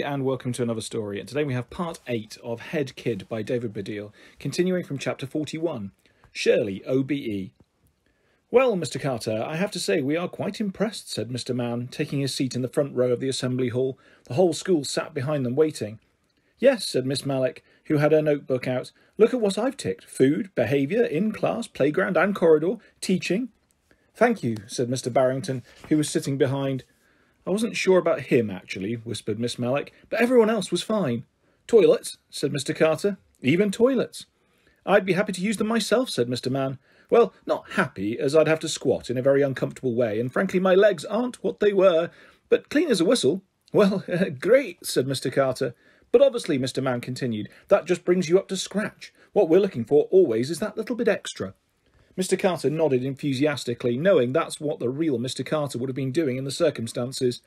and welcome to another story. And today we have part 8 of Head Kid by David Baddiel, continuing from chapter 41, Shirley, OBE. Well, Mr. Carter, I have to say we are quite impressed, said Mr. Mann, taking his seat in the front row of the assembly hall. The whole school sat behind them waiting. Yes, said Miss Mallock, who had her notebook out. Look at what I've ticked. Food, behaviour, in class, playground and corridor, teaching. Thank you, said Mr. Barrington, who was sitting behind. I wasn't sure about him, actually, whispered Miss Mallock, but everyone else was fine. Toilets, said Mr. Carter. Even toilets. I'd be happy to use them myself, said Mr. Mann. Well, not happy, as I'd have to squat in a very uncomfortable way, and frankly my legs aren't what they were, but clean as a whistle. Well, great, said Mr. Carter. But obviously, Mr. Mann continued, that just brings you up to scratch. What we're looking for always is that little bit extra. Mr. Carter nodded enthusiastically, knowing that's what the real Mr. Carter would have been doing in the circumstances.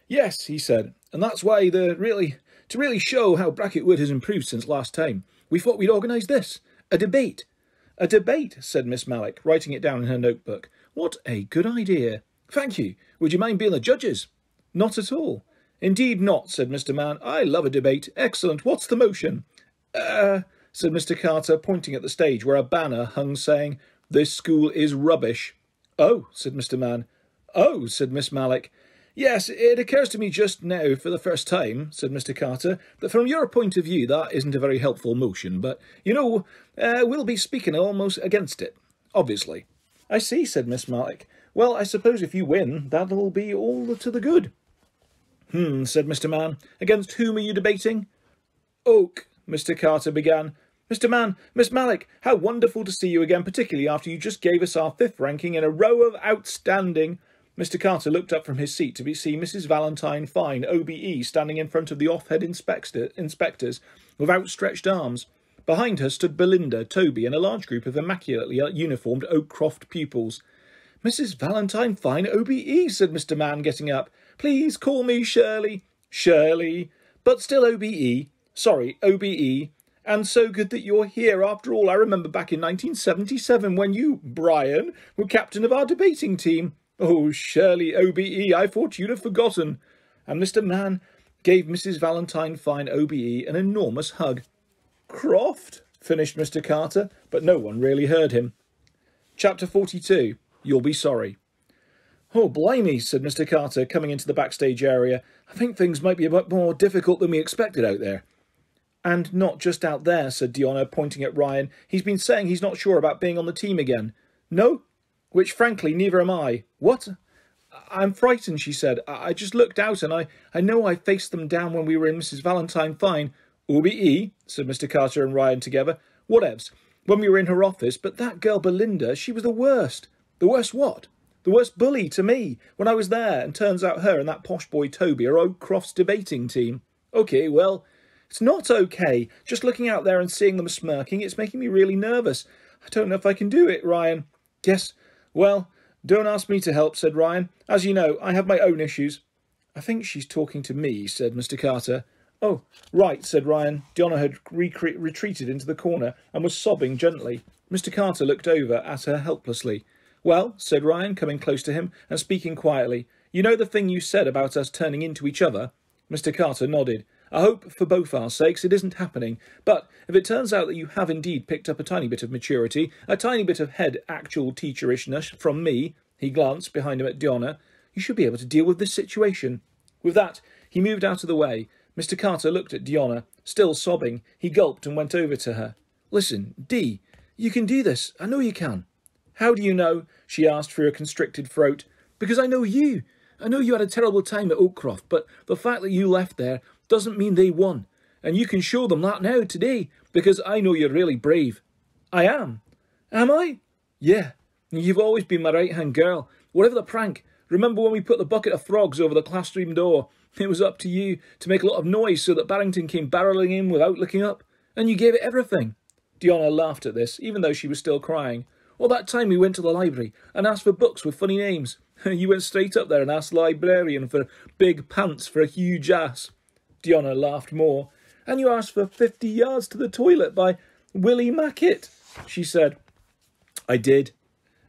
Yes, he said, and that's why to really show how Brackett Wood has improved since last time, we thought we'd organise this, a debate. A debate, said Miss Mallock, writing it down in her notebook. What a good idea. Thank you. Would you mind being the judges? Not at all. Indeed not, said Mr. Mann. I love a debate. Excellent. What's the motion? Said Mr. Carter, pointing at the stage where a banner hung saying, This school is rubbish. Oh, said Mr. Mann. Oh, said Miss Mallock. Yes, it occurs to me just now for the first time, said Mr. Carter, that from your point of view that isn't a very helpful motion, but, we'll be speaking almost against it, obviously. I see, said Miss Mallock. Well, I suppose if you win, that'll be all to the good. Said Mr. Mann. Against whom are you debating? Oak, Mr. Carter began. Mr. Mann, Miss Mallock, how wonderful to see you again, particularly after you just gave us our 5th ranking in a row of outstanding. Mr. Carter looked up from his seat to see Mrs. Valentine Fine, OBE, standing in front of the off-head inspectors with outstretched arms. Behind her stood Belinda, Toby, and a large group of immaculately uniformed Oakcroft pupils. Mrs. Valentine Fine, OBE, said Mr. Mann, getting up. Please call me Shirley. Shirley. But still OBE. Sorry, OBE. And so good that you're here. After all, I remember back in 1977 when you, Brian, were captain of our debating team. Oh, Shirley, OBE, I thought you'd have forgotten. And Mr. Mann gave Mrs. Valentine Fine, OBE, an enormous hug. Croft, finished Mr. Carter, but no one really heard him. Chapter 42. You'll be sorry. Oh, blimey, said Mr. Carter, coming into the backstage area. I think things might be a bit more difficult than we expected out there. And not just out there, said Diona, pointing at Ryan. He's been saying he's not sure about being on the team again. No? Which, frankly, neither am I. What? I'm frightened, she said. I just looked out and I know I faced them down when we were in Mrs. Valentine Fine. OBE, said Mr. Carter and Ryan together. Whatevs. When we were in her office, but that girl Belinda, she was the worst. The worst what? The worst bully to me when I was there, and turns out her and that posh boy Toby are Oakcroft's debating team. OK, well, it's not OK. Just looking out there and seeing them smirking, it's making me really nervous. I don't know if I can do it, Ryan. Yes, well, don't ask me to help, said Ryan. As you know, I have my own issues. I think she's talking to me, said Mr. Carter. Oh, right, said Ryan. Diona had retreated into the corner and was sobbing gently. Mr. Carter looked over at her helplessly. Well, said Ryan, coming close to him and speaking quietly, you know the thing you said about us turning into each other? Mr. Carter nodded. I hope, for both our sakes, it isn't happening, but if it turns out that you have indeed picked up a tiny bit of maturity, a tiny bit of head actual teacherishness from me, he glanced behind him at Diona, you should be able to deal with this situation. With that, he moved out of the way. Mr. Carter looked at Diona, still sobbing. He gulped and went over to her. Listen, Dee, you can do this. I know you can. How do you know? She asked through a constricted throat. Because I know you. I know you had a terrible time at Oakcroft, but the fact that you left there doesn't mean they won. And you can show them that now, today, because I know you're really brave. I am. Am I? Yeah. You've always been my right-hand girl. Whatever the prank. Remember when we put the bucket of frogs over the classroom door? It was up to you to make a lot of noise so that Barrington came barrelling in without looking up. And you gave it everything. Diona laughed at this, even though she was still crying. Or that time we went to the library and asked for books with funny names. You went straight up there and asked the librarian for big pants for a huge ass. Diona laughed more. And you asked for 50 yards to the toilet by Willie Mackett, she said. I did.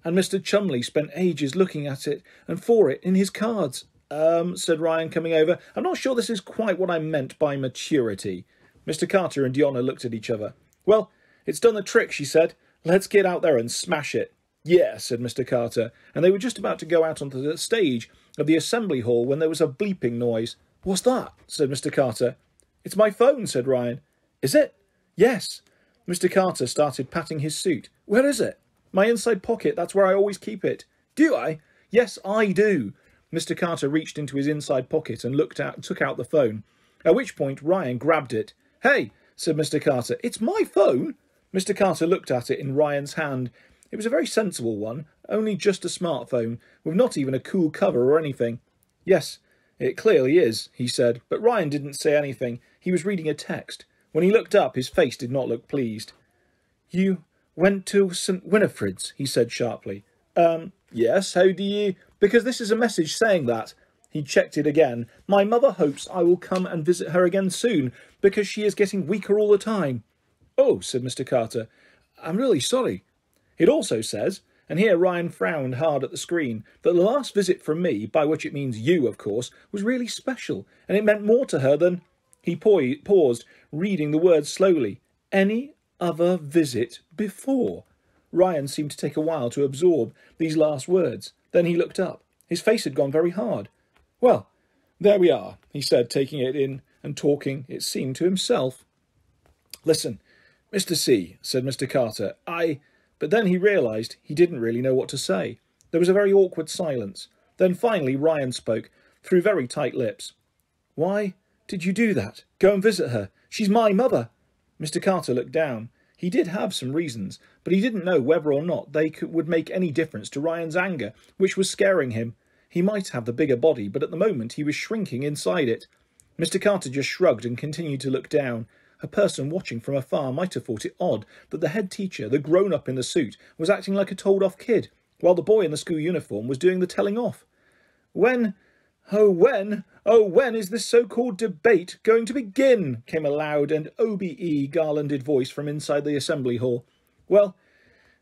And Mr. Chumley spent ages looking at it and for it in his cards. said Ryan, coming over. I'm not sure this is quite what I meant by maturity. Mr. Carter and Diona looked at each other. Well, it's done the trick, she said. Let's get out there and smash it. Yeah, said Mr. Carter, and they were just about to go out onto the stage of the assembly hall when there was a bleeping noise. What's that? Said Mr. Carter. It's my phone, said Ryan. Is it? Yes. Mr. Carter started patting his suit. Where is it? My inside pocket, that's where I always keep it. Do I? Yes, I do. Mr. Carter reached into his inside pocket and took out the phone, at which point Ryan grabbed it. Hey, said Mr. Carter, it's my phone. Mr. Carter looked at it in Ryan's hand. It was a very sensible one, only just a smartphone, with not even a cool cover or anything. Yes, it clearly is, he said, but Ryan didn't say anything. He was reading a text. When he looked up, his face did not look pleased. You went to St. Winifred's, he said sharply. Yes, how do you... Because this is a message saying that. He checked it again. My mother hopes I will come and visit her again soon, because she is getting weaker all the time. Oh, said Mr. Carter, I'm really sorry. It also says, and here Ryan frowned hard at the screen, that the last visit from me, by which it means you, of course, was really special, and it meant more to her than... He paused, reading the words slowly. Any other visit before? Ryan seemed to take a while to absorb these last words. Then he looked up. His face had gone very hard. Well, there we are, he said, taking it in and talking, it seemed, to himself. Listen, Mr. C, said Mr. Carter, But then he realised he didn't really know what to say. There was a very awkward silence. Then finally Ryan spoke, through very tight lips. Why did you do that? Go and visit her. She's my mother. Mr. Carter looked down. He did have some reasons, but he didn't know whether or not they would make any difference to Ryan's anger, which was scaring him. He might have the bigger body, but at the moment he was shrinking inside it. Mr. Carter just shrugged and continued to look down. A person watching from afar might have thought it odd that the head teacher, the grown-up in the suit, was acting like a told-off kid, while the boy in the school uniform was doing the telling off. When is this so-called debate going to begin? Came a loud and OBE garlanded voice from inside the assembly hall. Well,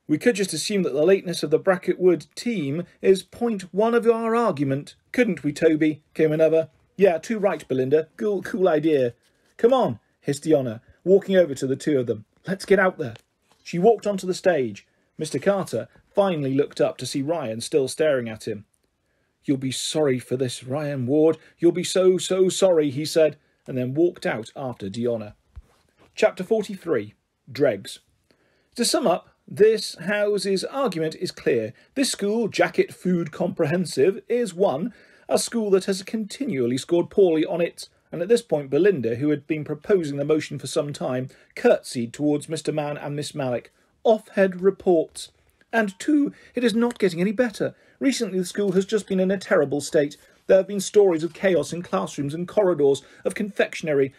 we could just assume that the lateness of the Bracketwood team is point one of our argument, couldn't we, Toby? Came another. Yeah, too right, Belinda. Cool idea. Come on, hissed Diona, walking over to the two of them. Let's get out there. She walked onto the stage. Mr. Carter finally looked up to see Ryan still staring at him. You'll be sorry for this, Ryan Ward. You'll be so sorry, he said, and then walked out after Diona. Chapter 43. Dregs. To sum up, this house's argument is clear. This school, Jacket Food Comprehensive, is 1, a school that has continually scored poorly on its... And at this point, Belinda, who had been proposing the motion for some time, curtsied towards Mr. Mann and Miss Mallock. Off-head reports. And 2, it is not getting any better. Recently the school has just been in a terrible state. There have been stories of chaos in classrooms and corridors, of confectionery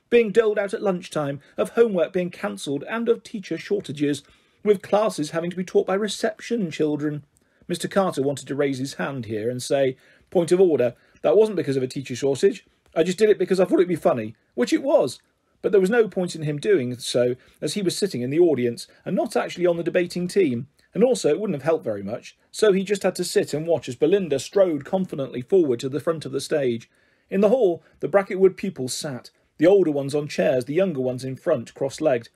being doled out at lunchtime, of homework being cancelled, and of teacher shortages, with classes having to be taught by reception children. Mr. Carter wanted to raise his hand here and say, point of order, that wasn't because of a teacher shortage. I just did it because I thought it'd be funny, which it was. But there was no point in him doing so, as he was sitting in the audience and not actually on the debating team. And also it wouldn't have helped very much, so he just had to sit and watch as Belinda strode confidently forward to the front of the stage. In the hall, the Bracketwood pupils sat, the older ones on chairs, the younger ones in front, cross-legged.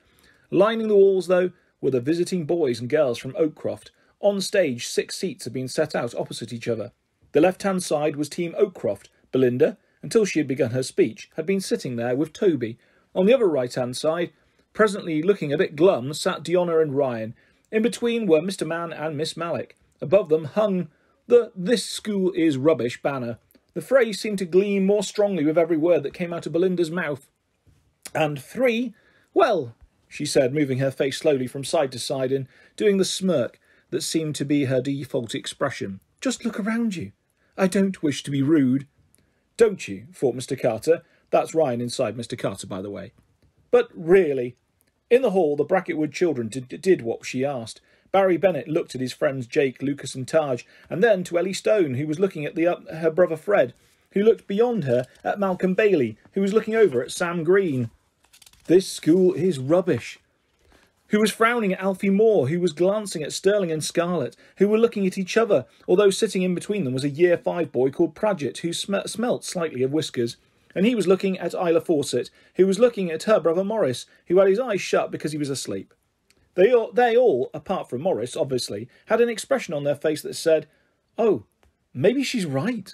Lining the walls, though, were the visiting boys and girls from Oakcroft. On stage, 6 seats had been set out opposite each other. The left-hand side was Team Oakcroft. Belinda, until she had begun her speech, had been sitting there with Toby. On the other right-hand side, presently looking a bit glum, sat Diona and Ryan. In between were Mr. Mann and Miss Mallock. Above them hung the "This school is rubbish" banner. The phrase seemed to gleam more strongly with every word that came out of Belinda's mouth. And 3, well, she said, moving her face slowly from side to side and doing the smirk that seemed to be her default expression. Just look around you. I don't wish to be rude. Don't you? Thought Mr. Carter. That's Ryan inside Mr. Carter, by the way. But really... In the hall, the Bracketwood children did what she asked. Barry Bennett looked at his friends Jake, Lucas and Taj, and then to Ellie Stone, who was looking at her brother Fred, who looked beyond her at Malcolm Bailey, who was looking over at Sam Green. This school is rubbish. who was frowning at Alfie Moore, who was glancing at Sterling and Scarlett, who were looking at each other, although sitting in between them was a Year 5 boy called Pradgett, who smelt slightly of whiskers, and he was looking at Isla Fawcett, who was looking at her brother Morris, who had his eyes shut because he was asleep. They all, apart from Morris, obviously, had an expression on their face that said, "Oh, maybe she's right."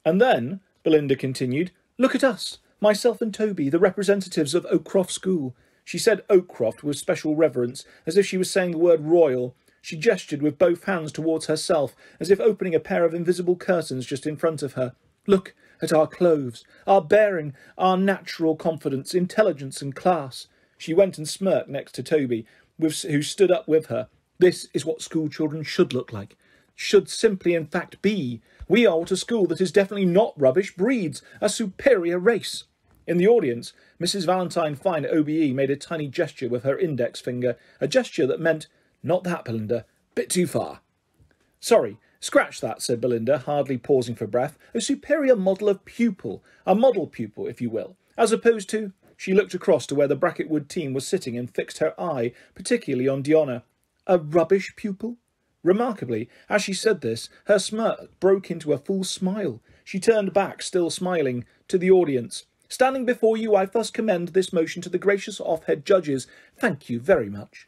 And then, Belinda continued, "Look at us, myself and Toby, the representatives of Oakcroft School." She said Oakcroft with special reverence, as if she was saying the word royal. She gestured with both hands towards herself, as if opening a pair of invisible curtains just in front of her. "Look at our clothes, our bearing, our natural confidence, intelligence and class." She went and smirked next to Toby, who stood up with her. "This is what school children should look like. Should simply in fact be. We are what a school that is definitely not rubbish breeds, a superior race." In the audience, Mrs. Valentine Fine OBE made a tiny gesture with her index finger, a gesture that meant, "Not that, Belinda. Bit too far." "Sorry, scratch that," said Belinda, hardly pausing for breath. "A superior model of pupil, a model pupil, if you will, as opposed to—" She looked across to where the Bracket Wood team was sitting and fixed her eye, particularly on Diona. "A rubbish pupil?" Remarkably, as she said this, her smirk broke into a full smile. She turned back, still smiling, to the audience. "Standing before you, I thus commend this motion to the gracious off-head judges. Thank you very much."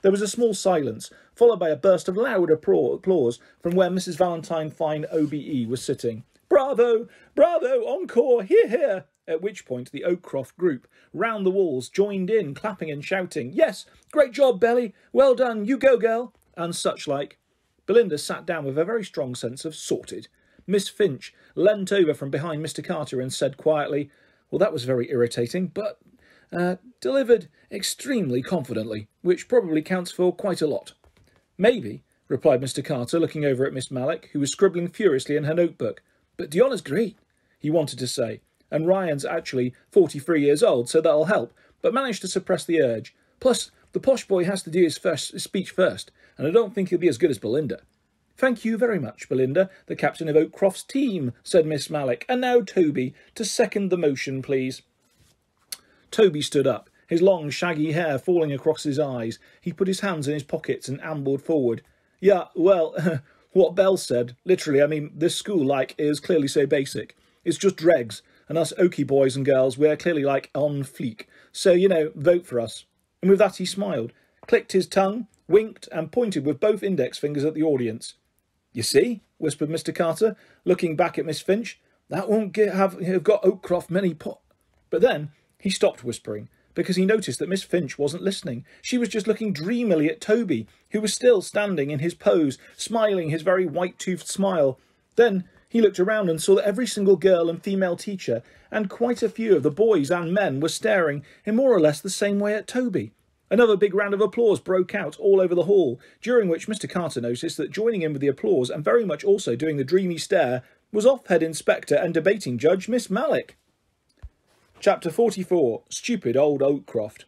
There was a small silence, followed by a burst of loud applause from where Mrs. Valentine Fine OBE was sitting. "Bravo! Bravo! Encore! Hear, hear!" At which point the Oakcroft group, round the walls, joined in, clapping and shouting, "Yes! Great job, Belly! Well done! You go, girl!" and such like. Belinda sat down with a very strong sense of sorted. Miss Finch leant over from behind Mr. Carter and said quietly, "Well, that was very irritating, but delivered extremely confidently, which probably counts for quite a lot." "Maybe," replied Mr. Carter, looking over at Miss Mallock, who was scribbling furiously in her notebook. "But Diona's great," he wanted to say, and Ryan's actually 43 years old, so that'll help, but managed to suppress the urge. "Plus, the posh boy has to do his speech first, and I don't think he'll be as good as Belinda." "Thank you very much, Belinda, the captain of Oakcroft's team," said Miss Mallock. "And now, Toby, to second the motion, please." Toby stood up, his long, shaggy hair falling across his eyes. He put his hands in his pockets and ambled forward. "Yeah, well, what Belle said. Literally, I mean, this school, is clearly so basic. It's just dregs, and us Oakie boys and girls, we're clearly, on fleek. So, vote for us." And with that he smiled, clicked his tongue, winked, and pointed with both index fingers at the audience. "You see," whispered Mr. Carter, looking back at Miss Finch, "that won't have got Oakcroft many But then he stopped whispering, because he noticed that Miss Finch wasn't listening. She was just looking dreamily at Toby, who was still standing in his pose, smiling his very white-toothed smile. Then he looked around and saw that every single girl and female teacher, and quite a few of the boys and men, were staring in more or less the same way at Toby. Another big round of applause broke out all over the hall, during which Mr. Carter noticed that joining in with the applause, and very much also doing the dreamy stare, was off-head inspector and debating judge Miss Mallock. Chapter 44. Stupid Old Oakcroft.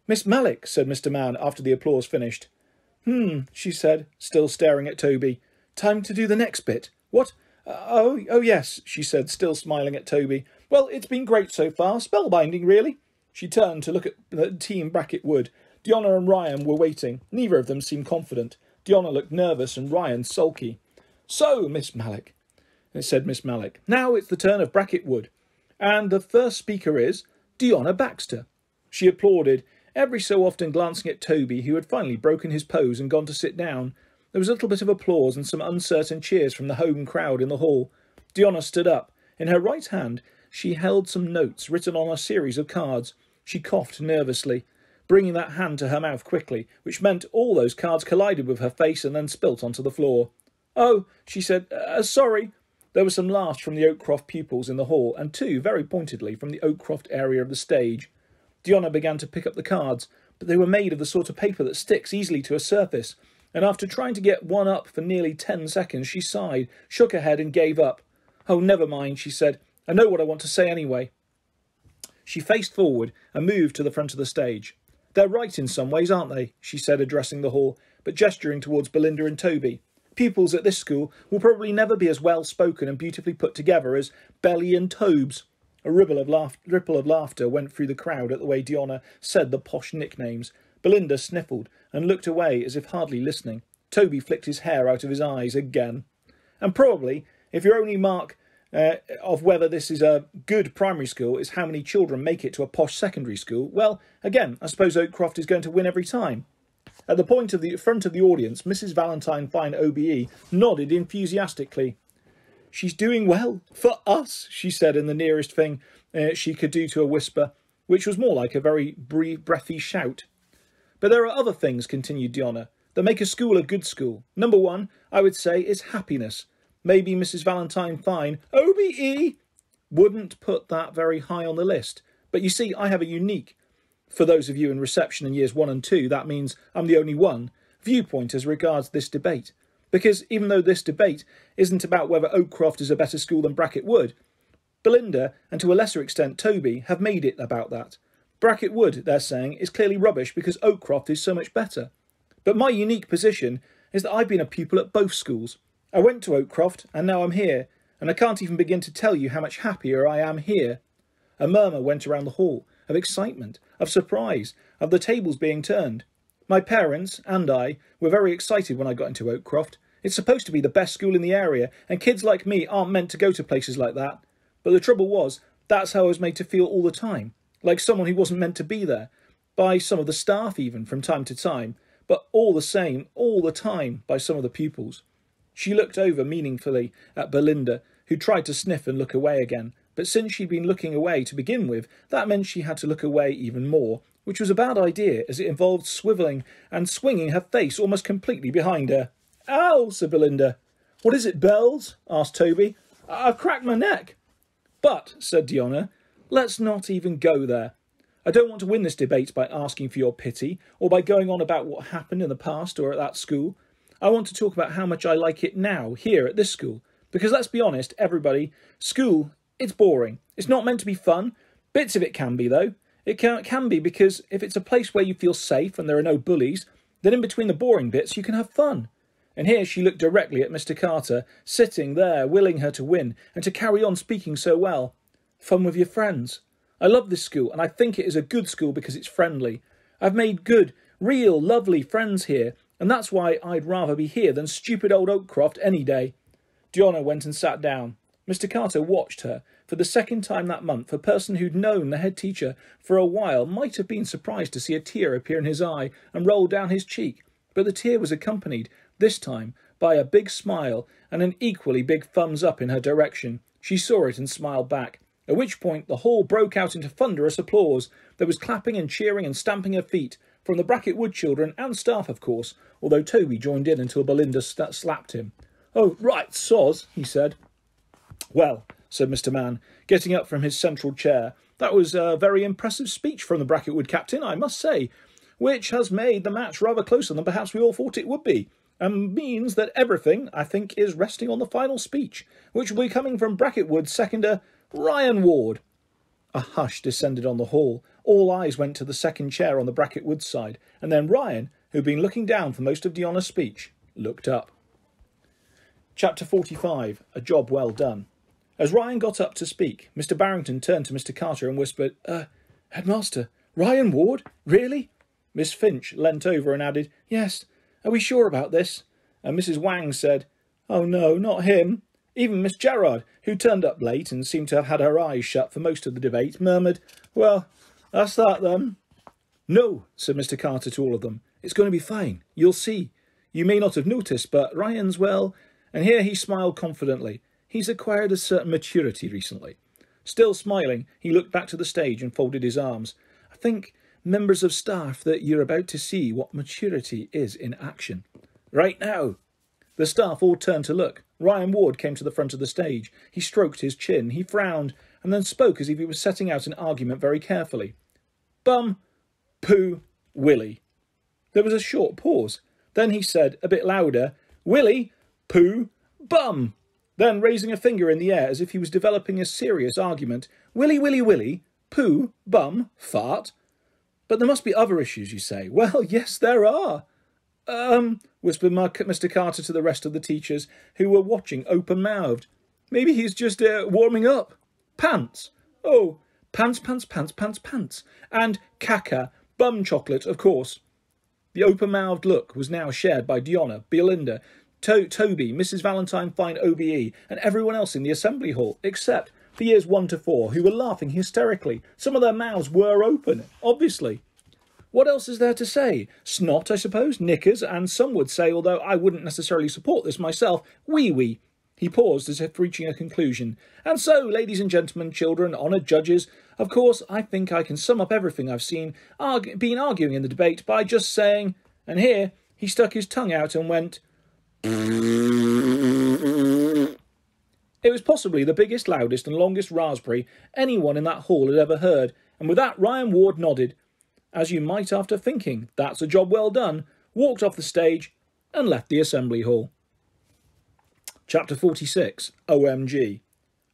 "Miss Mallock," said Mr. Mann after the applause finished. She said, still staring at Toby. "Time to do the next bit. What? Oh, yes," she said, still smiling at Toby. "Well, it's been great so far. Spellbinding, really." She turned to look at the team Bracket Wood. Diona and Ryan were waiting. Neither of them seemed confident. Diona looked nervous and Ryan sulky. "So, Miss Mallock," said Miss Mallock, "now it's the turn of Bracket Wood. And the first speaker is Diona Baxter." She applauded, every so often glancing at Toby, who had finally broken his pose and gone to sit down. There was a little bit of applause and some uncertain cheers from the home crowd in the hall. Diona stood up. In her right hand, she held some notes written on a series of cards. She coughed nervously, bringing that hand to her mouth quickly, which meant all those cards collided with her face and then spilt onto the floor. "Oh," she said, "sorry." There were some laughs from the Oakcroft pupils in the hall, and two, very pointedly, from the Oakcroft area of the stage. Diona began to pick up the cards, but they were made of the sort of paper that sticks easily to a surface, and after trying to get one up for nearly 10 seconds, she sighed, shook her head and gave up. "Oh, never mind," she said. "I know what I want to say anyway." She faced forward and moved to the front of the stage. "They're right in some ways, aren't they?" she said, addressing the hall, but gesturing towards Belinda and Toby. "Pupils at this school will probably never be as well-spoken and beautifully put together as Belly and Tobes." A ripple of laughter went through the crowd at the way Diona said the posh nicknames. Belinda sniffled and looked away as if hardly listening. Toby flicked his hair out of his eyes again. And probably, if your only mark of whether this is a good primary school is how many children make it to a posh secondary school, well, again, I suppose Oakcroft is going to win every time. At the point of the front of the audience, Mrs. Valentine Fine OBE nodded enthusiastically. "She's doing well, for us," she said in the nearest thing she could do to a whisper, which was more like a very breathy shout. "But there are other things," continued Diona, "that make a school a good school. Number one, I would say, is happiness. Maybe Mrs. Valentine Fine, OBE, wouldn't put that very high on the list. But you see, I have a unique, for those of you in reception in years 1 and 2, that means I'm the only one, viewpoint as regards this debate. Because even though this debate isn't about whether Oakcroft is a better school than Bracket Wood, Belinda, and to a lesser extent Toby, have made it about that. Bracket Wood, they're saying, is clearly rubbish because Oakcroft is so much better. But my unique position is that I've been a pupil at both schools. I went to Oakcroft, and now I'm here, and I can't even begin to tell you how much happier I am here." A murmur went around the hall, of excitement, of surprise, of the tables being turned. My parents, and I, were very excited when I got into Oakcroft. It's supposed to be the best school in the area, and kids like me aren't meant to go to places like that. But the trouble was, that's how I was made to feel all the time, like someone who wasn't meant to be there, by some of the staff even, from time to time, but all the same, all the time, by some of the pupils. She looked over meaningfully at Belinda, who tried to sniff and look away again, but since she'd been looking away to begin with, that meant she had to look away even more, which was a bad idea, as it involved swivelling and swinging her face almost completely behind her. "Ow!" said Belinda. "What is it, Bells?" asked Toby. "I've cracked my neck." "But," said Diona, "let's not even go there. I don't want to win this debate by asking for your pity, or by going on about what happened in the past or at that school. I want to talk about how much I like it now, here at this school. Because let's be honest, everybody, school, it's boring. It's not meant to be fun. Bits of it can be, though. It can be because if it's a place where you feel safe and there are no bullies, then in between the boring bits you can have fun." And here she looked directly at Mr. Carter, sitting there, willing her to win, and to carry on speaking so well. "Fun with your friends. I love this school, and I think it is a good school because it's friendly. I've made good, real, lovely friends here, and that's why I'd rather be here than stupid old Oakcroft any day." Diona went and sat down. Mr. Carter watched her. For the second time that month, a person who'd known the head teacher for a while might have been surprised to see a tear appear in his eye and roll down his cheek, but the tear was accompanied, this time, by a big smile and an equally big thumbs up in her direction. She saw it and smiled back, at which point the hall broke out into thunderous applause. There was clapping and cheering and stamping of feet, from the Bracket Wood children and staff, of course, although Toby joined in until Belinda slapped him. "Oh, right, soz," he said. "Well," said Mr. Mann, getting up from his central chair, "that was a very impressive speech from the Bracket Wood captain, I must say, which has made the match rather closer than perhaps we all thought it would be, and means that everything, I think, is resting on the final speech, which will be coming from Bracket Wood's seconder, Ryan Ward." A hush descended on the hall. All eyes went to the second chair on the Bracket Wood side, and then Ryan, who'd been looking down for most of Diona's speech, looked up. Chapter 45, A Job Well Done. As Ryan got up to speak, Mr. Barrington turned to Mr. Carter and whispered, "Headmaster, Ryan Ward? Really?" Miss Finch leant over and added, "Yes, are we sure about this?" And Mrs. Wang said, "Oh no, not him." Even Miss Gerard, who turned up late and seemed to have had her eyes shut for most of the debate, murmured, "Well, that's that then." "No," said Mr. Carter to all of them. "It's going to be fine. You'll see. You may not have noticed, but Ryan's, well," and here he smiled confidently, "he's acquired a certain maturity recently." Still smiling, he looked back to the stage and folded his arms. "I think, members of staff, that you're about to see what maturity is in action. Right now." The staff all turned to look. Ryan Ward came to the front of the stage. He stroked his chin, he frowned, and then spoke as if he was setting out an argument very carefully. "Bum, poo, Willie." There was a short pause. Then he said, a bit louder, "Willie, poo, bum." Then, raising a finger in the air as if he was developing a serious argument, "Willie, Willie, Willie, poo, bum, fart." "But there must be other issues, you say?" "Well, yes, there are." Whispered Mr. Carter to the rest of the teachers, who were watching open-mouthed. "Maybe he's just warming up. Pants. Oh, pants, pants, pants, pants, pants. And caca, bum chocolate, of course." The open-mouthed look was now shared by Diona, Belinda, Toby, Mrs. Valentine Fine OBE, and everyone else in the assembly hall, except for years 1 to 4, who were laughing hysterically. Some of their mouths were open, obviously. What else is there to say? Snot, I suppose, knickers, and some would say, although I wouldn't necessarily support this myself, wee-wee. He paused as if reaching a conclusion. And so, ladies and gentlemen, children, honoured judges, of course, I think I can sum up everything I've been arguing in the debate by just saying, and here he stuck his tongue out and went... It was possibly the biggest, loudest and longest raspberry anyone in that hall had ever heard, and with that Ryan Ward nodded, as you might after thinking, that's a job well done, walked off the stage and left the assembly hall. Chapter 46, OMG.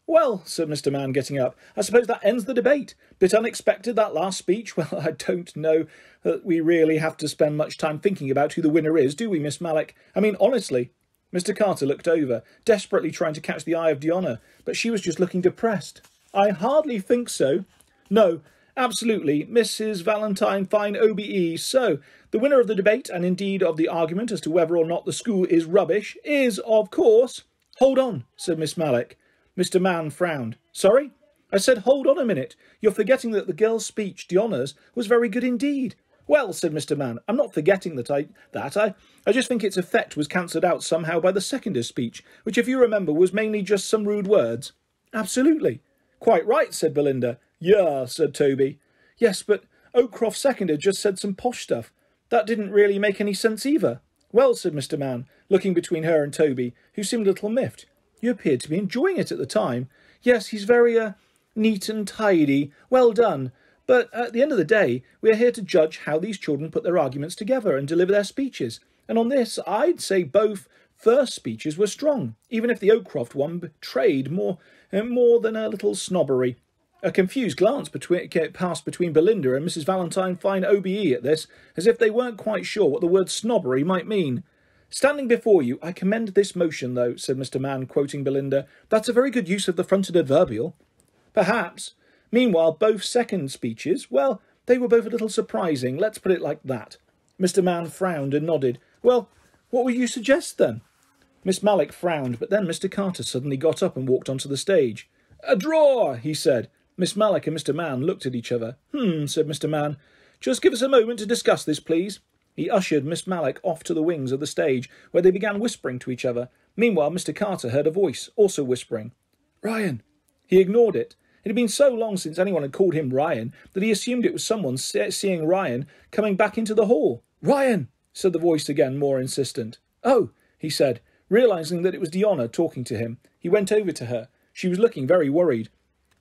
Well, said Mr. Mann, getting up, I suppose that ends the debate. Bit unexpected, that last speech. Well, I don't know that we really have to spend much time thinking about who the winner is, do we, Miss Mallock? I mean, honestly. Mr. Carter looked over, desperately trying to catch the eye of Diona, but she was just looking depressed. I hardly think so. No, absolutely, Mrs. Valentine Fine OBE. So, the winner of the debate, and indeed of the argument as to whether or not the school is rubbish, is, of course... Hold on, said Miss Mallock. Mr. Mann frowned. Sorry? I said, hold on a minute. You're forgetting that the girl's speech, Diona's, was very good indeed. Well, said Mr. Mann, I'm not forgetting I just think its effect was cancelled out somehow by the seconder's speech, which, if you remember, was mainly just some rude words. Absolutely. Quite right, said Belinda. Yeah, said Toby. Yes, but Oakcroft's seconder just said some posh stuff. That didn't really make any sense either. Well, said Mr. Mann, looking between her and Toby, who seemed a little miffed. You appeared to be enjoying it at the time. Yes, he's very, neat and tidy. Well done. But at the end of the day, we are here to judge how these children put their arguments together and deliver their speeches. And on this, I'd say both first speeches were strong, even if the Oakcroft one betrayed more than a little snobbery. A confused glance passed between Belinda and Mrs. Valentine Fine OBE at this, as if they weren't quite sure what the word snobbery might mean. Standing before you, I commend this motion, though, said Mr. Mann, quoting Belinda. That's a very good use of the fronted adverbial. Perhaps. Meanwhile, both second speeches, well, they were both a little surprising, let's put it like that. Mr. Mann frowned and nodded. Well, what would you suggest, then? Miss Mallock frowned, but then Mr. Carter suddenly got up and walked onto the stage. A draw, he said. Miss Mallock and Mr. Mann looked at each other. Said Mr. Mann. Just give us a moment to discuss this, please. He ushered Miss Mallock off to the wings of the stage, where they began whispering to each other. Meanwhile, Mr. Carter heard a voice, also whispering. Ryan. He ignored it. It had been so long since anyone had called him Ryan that he assumed it was someone seeing Ryan coming back into the hall. Ryan, said the voice again, more insistent. Oh, he said, realising that it was Diona talking to him. He went over to her. She was looking very worried.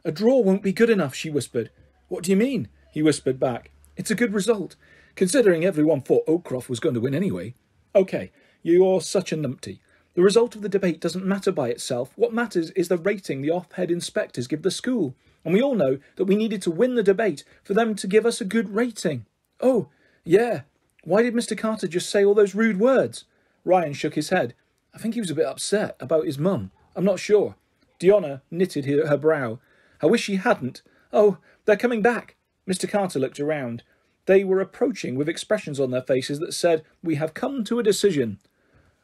A draw won't be good enough, she whispered. What do you mean? He whispered back. It's a good result, considering everyone thought Oakcroft was going to win anyway. OK, you're such a numpty. The result of the debate doesn't matter by itself. What matters is the rating the off-head inspectors give the school. And we all know that we needed to win the debate for them to give us a good rating. Oh, yeah. Why did Mr. Carter just say all those rude words? Ryan shook his head. I think he was a bit upset about his mum. I'm not sure. Diona knitted her brow. I wish he hadn't. Oh, they're coming back. Mr. Carter looked around. They were approaching with expressions on their faces that said, we have come to a decision.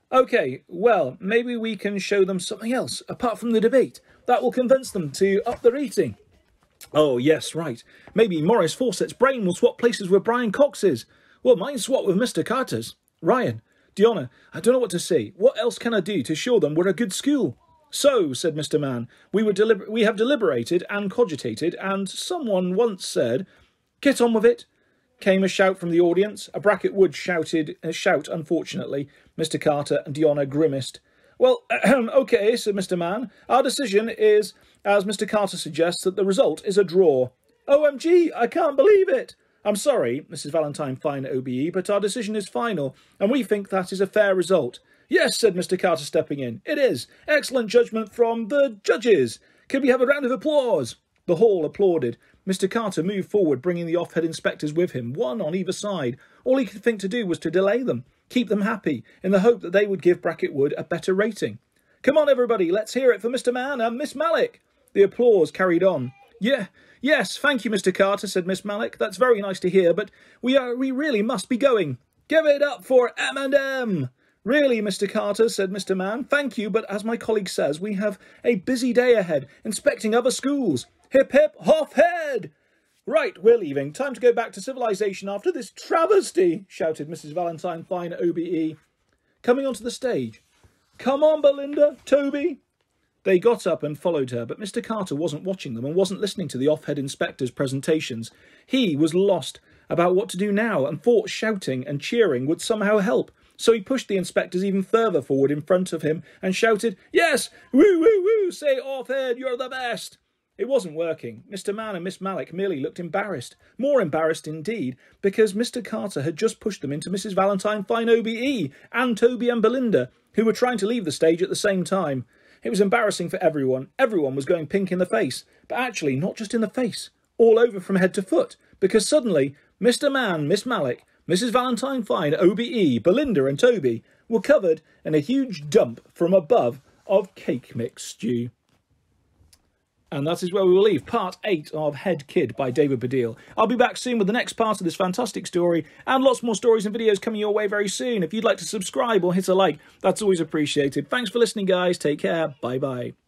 OK, well, maybe we can show them something else, apart from the debate. That will convince them to up the rating. Oh, yes, right. Maybe Maurice Fawcett's brain will swap places with Brian Cox's. Well, mine swap with Mr. Carter's. Ryan, Diona, I don't know what to say. What else can I do to show them we're a good school? So, said Mr. Mann, we have deliberated and cogitated, and someone once said, get on with it. Came a shout from the audience. A bracket would shout, unfortunately. Mr. Carter and Diona grimaced. Well, OK, said Mr. Mann. Our decision is, as Mr. Carter suggests, that the result is a draw. OMG, I can't believe it. I'm sorry, Mrs. Valentine Fine OBE, but our decision is final, and we think that is a fair result. Yes, said Mr. Carter, stepping in. It is. Excellent judgment from the judges. Can we have a round of applause? The hall applauded. Mr. Carter moved forward, bringing the off-head inspectors with him, one on either side. All he could think to do was to delay them, keep them happy, in the hope that they would give Bracket Wood a better rating. Come on, everybody, let's hear it for Mr. Mann and Miss Mallock. The applause carried on. Yes, thank you, Mr. Carter, said Miss Mallock. That's very nice to hear, but we really must be going. Give it up for M&M! Really, Mr. Carter, said Mr. Mann. Thank you, but as my colleague says, we have a busy day ahead, inspecting other schools. Hip hip, hop head! Right, we're leaving. Time to go back to civilization after this travesty, shouted Mrs. Valentine Fine OBE. Coming onto the stage. Come on, Belinda, Toby. They got up and followed her, but Mr. Carter wasn't watching them and wasn't listening to the off-head inspector's presentations. He was lost about what to do now and thought shouting and cheering would somehow help. So he pushed the inspectors even further forward in front of him and shouted, Yes! Woo, woo, woo! Say off-head, you're the best! It wasn't working. Mr. Mann and Miss Malik merely looked embarrassed. More embarrassed indeed, because Mr. Carter had just pushed them into Mrs. Valentine Fine OBE and Toby and Belinda, who were trying to leave the stage at the same time. It was embarrassing for everyone. Everyone was going pink in the face. But actually, not just in the face. All over from head to foot. Because suddenly, Mr. Mann, Miss Malik, Mrs. Valentine Fine, OBE, Belinda and Toby were covered in a huge dump from above of cake mix stew. And that is where we will leave part 8 of Head Kid by David Baddiel. I'll be back soon with the next part of this fantastic story and lots more stories and videos coming your way very soon. If you'd like to subscribe or hit a like, that's always appreciated. Thanks for listening, guys. Take care. Bye-bye.